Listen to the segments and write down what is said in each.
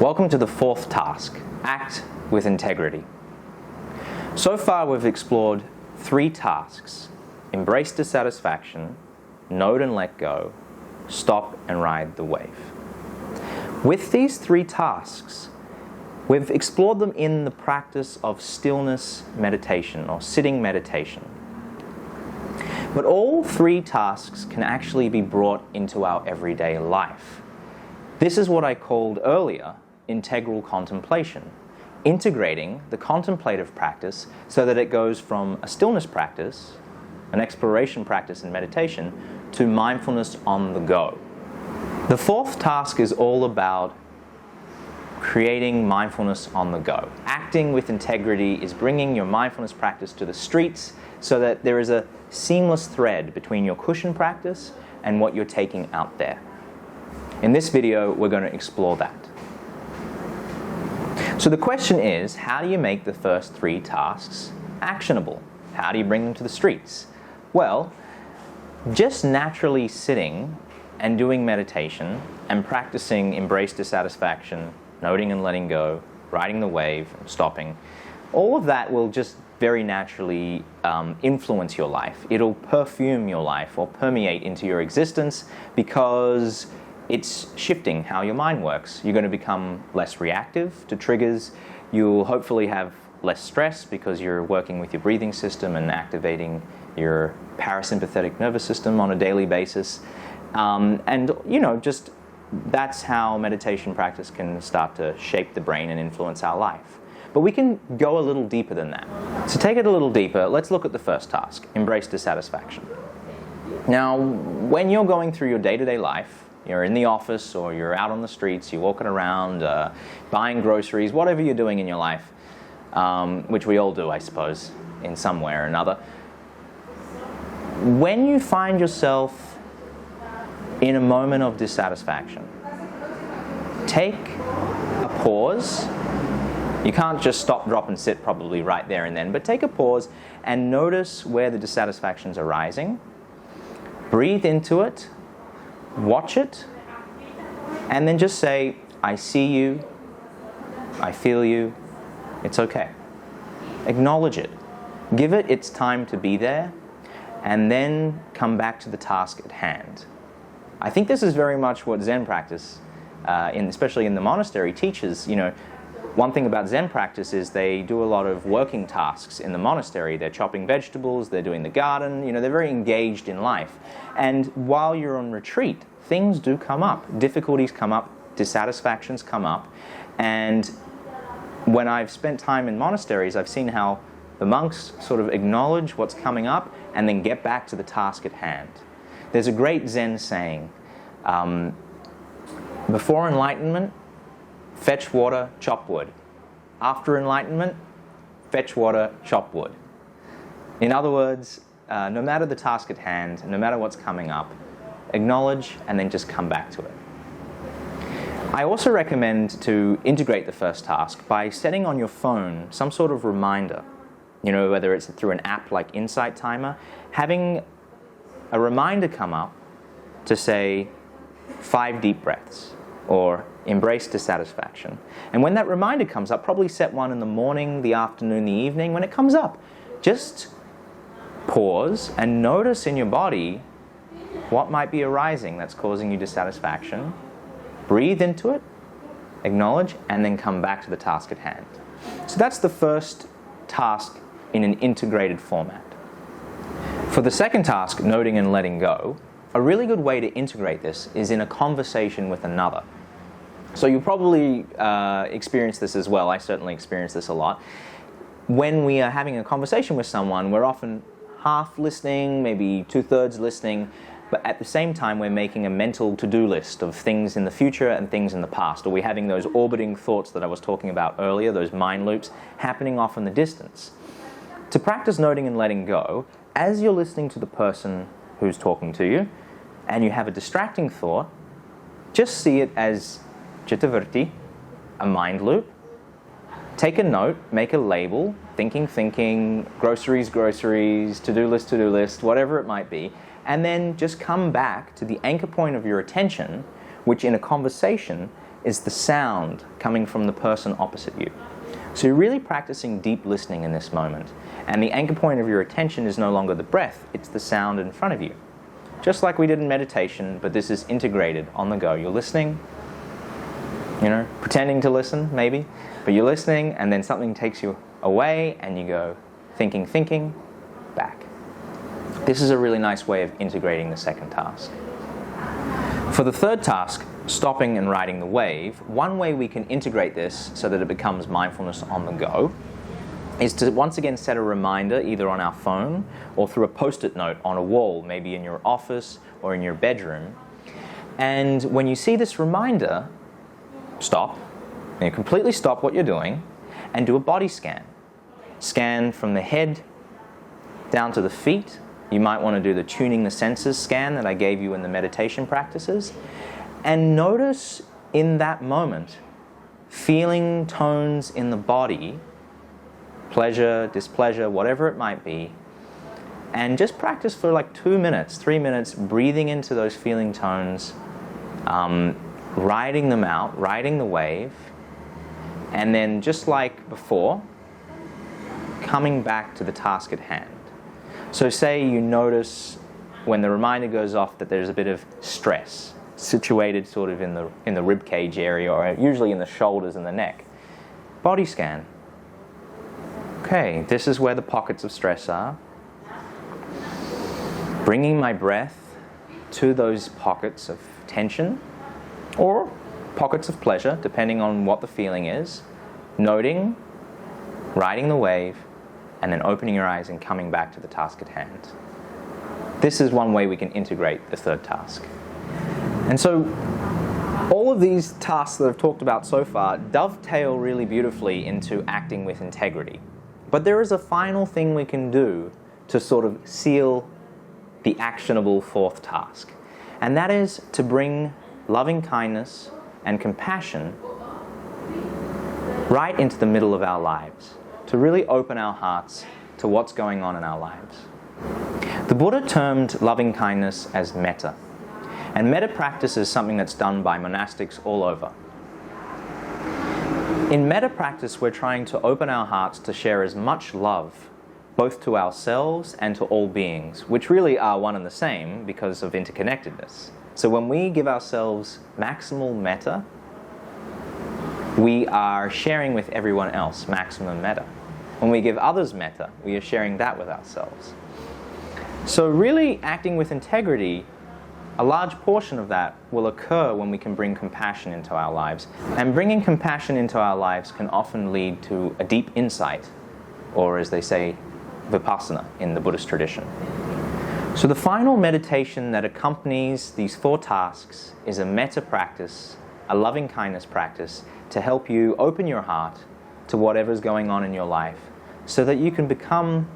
Welcome to the fourth task, act with integrity. So far we've explored three tasks: embrace dissatisfaction, note and let go, stop and ride the wave. With these three tasks, we've explored them in the practice of stillness meditation or sitting meditation. But all three tasks can actually be brought into our everyday life. This is what I called earlier integral contemplation, integrating the contemplative practice so that it goes from a stillness practice, an exploration practice in meditation, to mindfulness on the go. The fourth task is all about creating mindfulness on the go. Acting with integrity is bringing your mindfulness practice to the streets so that there is a seamless thread between your cushion practice and what you're taking out there. In this video, we're going to explore that. So the question is, how do you make the first three tasks actionable? How do you bring them to the streets? Well, just naturally sitting and doing meditation and practicing embrace dissatisfaction, noting and letting go, riding the wave, stopping, all of that will just very naturally influence your life. It'll perfume your life or permeate into your existence because it's shifting how your mind works. You're going to become less reactive to triggers. You'll hopefully have less stress because you're working with your breathing system and activating your parasympathetic nervous system on a daily basis. And just that's how meditation practice can start to shape the brain and influence our life. But we can go a little deeper than that. To take it a little deeper, let's look at the first task, embrace dissatisfaction. Now, when you're going through your day-to-day life, you're in the office or you're out on the streets, you're walking around, buying groceries, whatever you're doing in your life, which we all do, I suppose, in some way or another. When you find yourself in a moment of dissatisfaction, take a pause. You can't just stop, drop, and sit probably right there and then, but take a pause and notice where the dissatisfaction's arising. Breathe into it. Watch it, and then just say, I see you, I feel you, it's okay. Acknowledge it. Give it its time to be there, and then come back to the task at hand. I think this is very much what Zen practice, especially in the monastery, teaches. One thing about Zen practice is they do a lot of working tasks in the monastery. They're chopping vegetables, they're doing the garden, they're very engaged in life. And while you're on retreat, things do come up. Difficulties come up, dissatisfactions come up. And when I've spent time in monasteries, I've seen how the monks sort of acknowledge what's coming up and then get back to the task at hand. There's a great Zen saying, before enlightenment, fetch water, chop wood. After enlightenment, fetch water, chop wood. In other words, no matter the task at hand, no matter what's coming up, acknowledge and then just come back to it. I also recommend to integrate the first task by setting on your phone some sort of reminder. Whether it's through an app like Insight Timer, having a reminder come up to say 5 deep breaths or embrace dissatisfaction. And when that reminder comes up, probably set one in the morning, the afternoon, the evening. When it comes up, just pause and notice in your body what might be arising that's causing you dissatisfaction. Breathe into it, acknowledge, and then come back to the task at hand. So that's the first task in an integrated format. For the second task, noting and letting go, a really good way to integrate this is in a conversation with another. So you probably experience this as well. I certainly experience this a lot. When we are having a conversation with someone, we're often half listening, maybe 2/3 listening, but at the same time we're making a mental to-do list of things in the future and things in the past. Or we're having those orbiting thoughts that I was talking about earlier, those mind loops, happening off in the distance. To practice noting and letting go, as you're listening to the person who's talking to you, and you have a distracting thought, just see it as chittavriti, a mind loop. Take a note, make a label, thinking, groceries, to-do list, whatever it might be, and then just come back to the anchor point of your attention, which in a conversation is the sound coming from the person opposite you. So you're really practicing deep listening in this moment. And the anchor point of your attention is no longer the breath, it's the sound in front of you. Just like we did in meditation, but this is integrated on the go. You're listening, pretending to listen maybe, but you're listening and then something takes you away and you go thinking, back. This is a really nice way of integrating the second task. For the third task, stopping and riding the wave, one way we can integrate this so that it becomes mindfulness on the go is to once again set a reminder either on our phone or through a post-it note on a wall, maybe in your office or in your bedroom. And when you see this reminder, stop, completely stop what you're doing and do a body scan. Scan from the head down to the feet. You might want to do the tuning the senses scan that I gave you in the meditation practices. And notice in that moment, feeling tones in the body, pleasure, displeasure, whatever it might be, and just practice for like 2 minutes, 3 minutes, breathing into those feeling tones, riding them out, riding the wave, and then just like before, coming back to the task at hand. So say you notice when the reminder goes off that there's a bit of stress situated sort of in the rib cage area or usually in the shoulders and the neck. Body scan. Okay, this is where the pockets of stress are. Bringing my breath to those pockets of tension or pockets of pleasure, depending on what the feeling is. Noting, riding the wave, and then opening your eyes and coming back to the task at hand. This is one way we can integrate the third task. And so all of these tasks that I've talked about so far dovetail really beautifully into acting with integrity. But there is a final thing we can do to sort of seal the actionable fourth task. And that is to bring loving kindness and compassion right into the middle of our lives, to really open our hearts to what's going on in our lives. The Buddha termed loving kindness as metta. And metta practice is something that's done by monastics all over. In metta practice, we're trying to open our hearts to share as much love, both to ourselves and to all beings, which really are one and the same because of interconnectedness. So when we give ourselves maximal metta, we are sharing with everyone else maximum metta. When we give others metta, we are sharing that with ourselves. So really acting with integrity, a large portion of that will occur when we can bring compassion into our lives. And bringing compassion into our lives can often lead to a deep insight, or as they say, vipassana in the Buddhist tradition. So the final meditation that accompanies these four tasks is a metta practice, a loving kindness practice, to help you open your heart to whatever's going on in your life so that you can become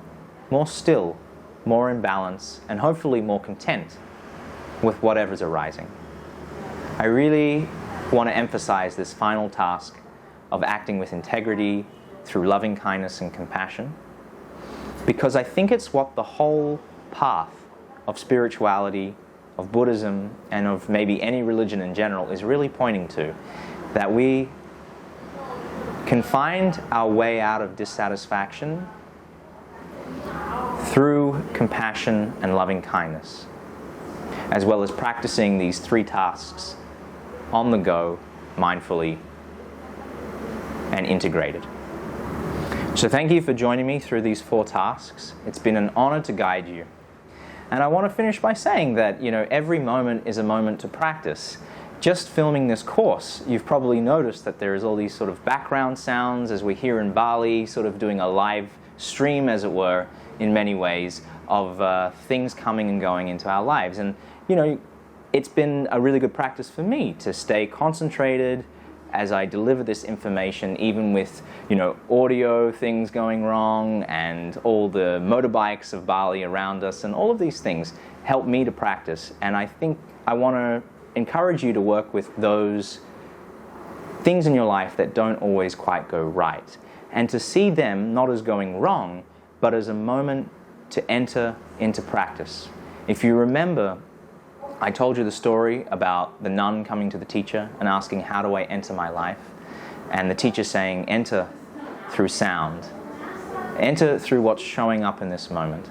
more still, more in balance, and hopefully more content with whatever's arising. I really want to emphasize this final task of acting with integrity through loving kindness and compassion, because I think it's what the whole path of spirituality, of Buddhism, and of maybe any religion in general is really pointing to, that we can find our way out of dissatisfaction through compassion and loving kindness, as well as practicing these three tasks on the go, mindfully, and integrated. So thank you for joining me through these four tasks. It's been an honor to guide you. And I want to finish by saying that, every moment is a moment to practice. Just filming this course, you've probably noticed that there is all these sort of background sounds as we're here in Bali, sort of doing a live stream, as it were, in many ways, of things coming and going into our lives. And, it's been a really good practice for me to stay concentrated as I deliver this information, even with, audio things going wrong and all the motorbikes of Bali around us, and all of these things help me to practice. And I think I want to encourage you to work with those things in your life that don't always quite go right, and to see them not as going wrong, but as a moment to enter into practice. If you remember, I told you the story about the nun coming to the teacher and asking, how do I enter my life? And the teacher saying, enter through sound. Enter through what's showing up in this moment.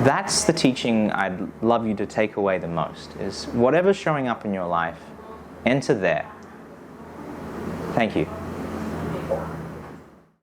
That's the teaching I'd love you to take away the most, is whatever's showing up in your life, enter there. Thank you.